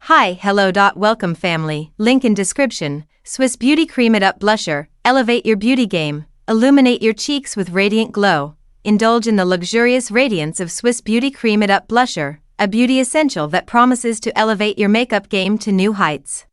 Hi, hello. Welcome family. Link in description. Swiss Beauty Cream It Up Blusher. Elevate your beauty game. Illuminate your cheeks with radiant glow. Indulge in the luxurious radiance of Swiss Beauty Cream It Up Blusher, a beauty essential that promises to elevate your makeup game to new heights.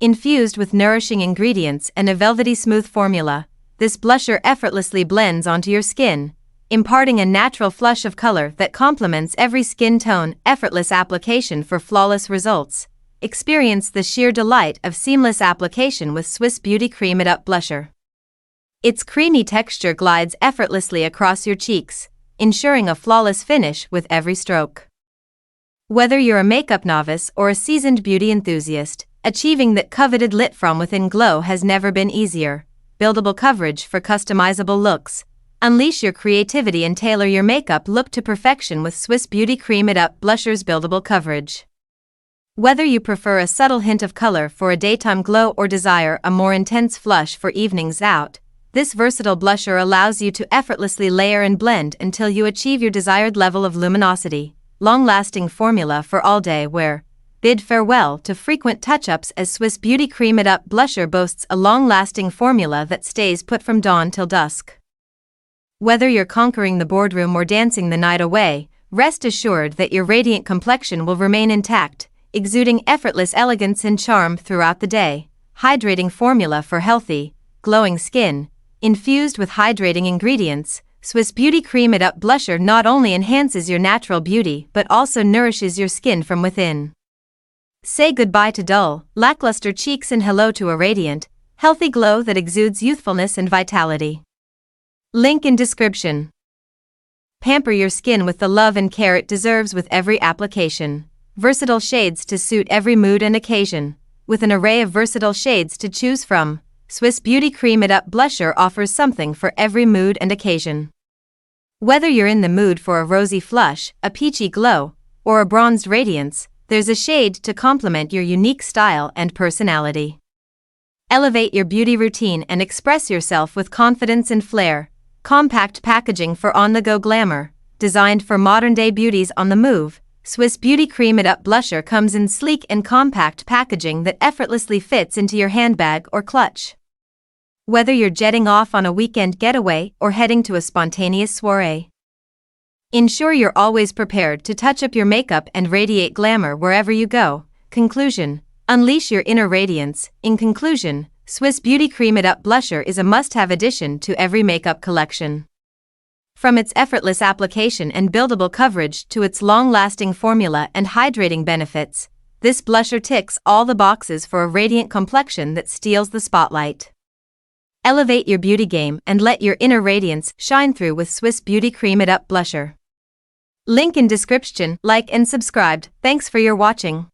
Infused with nourishing ingredients and a velvety smooth formula, this blusher effortlessly blends onto your skin, imparting a natural flush of color that complements every skin tone. Effortless application for flawless results. Experience the sheer delight of seamless application with Swiss Beauty Cream It Up Blusher. Its creamy texture glides effortlessly across your cheeks, ensuring a flawless finish with every stroke. Whether you're a makeup novice or a seasoned beauty enthusiast, achieving that coveted lit from within glow has never been easier. Buildable coverage for customizable looks. Unleash your creativity and tailor your makeup look to perfection with Swiss Beauty Cream It Up Blusher's buildable coverage. Whether you prefer a subtle hint of color for a daytime glow or desire a more intense flush for evenings out, this versatile blusher allows you to effortlessly layer and blend until you achieve your desired level of luminosity. Long-lasting formula for all-day wear. Bid farewell to frequent touch-ups as Swiss Beauty Cream It Up Blusher boasts a long-lasting formula that stays put from dawn till dusk. Whether you're conquering the boardroom or dancing the night away, rest assured that your radiant complexion will remain intact, exuding effortless elegance and charm throughout the day. Hydrating formula for healthy, glowing skin. Infused with hydrating ingredients, Swiss Beauty Cream It Up Blusher not only enhances your natural beauty but also nourishes your skin from within. Say goodbye to dull, lackluster cheeks and hello to a radiant, healthy glow that exudes youthfulness and vitality. Link in description. Pamper your skin with the love and care it deserves with every application. Versatile shades to suit every mood and occasion. With an array of versatile shades to choose from, Swiss Beauty Cream It Up Blusher offers something for every mood and occasion. Whether you're in the mood for a rosy flush, a peachy glow, or a bronzed radiance, there's a shade to complement your unique style and personality. Elevate your beauty routine and express yourself with confidence and flair. Compact packaging for on-the-go glamour. Designed for modern-day beauties on the move, Swiss Beauty Cream It Up Blusher comes in sleek and compact packaging that effortlessly fits into your handbag or clutch. Whether you're jetting off on a weekend getaway or heading to a spontaneous soiree, ensure you're always prepared to touch up your makeup and radiate glamour wherever you go. Conclusion: unleash your inner radiance. In conclusion, Swiss Beauty Cream It Up Blusher is a must-have addition to every makeup collection. From its effortless application and buildable coverage to its long-lasting formula and hydrating benefits, this blusher ticks all the boxes for a radiant complexion that steals the spotlight. Elevate your beauty game and let your inner radiance shine through with Swiss Beauty Cream It Up Blusher. Link in description. Like and subscribe. Thanks for your watching.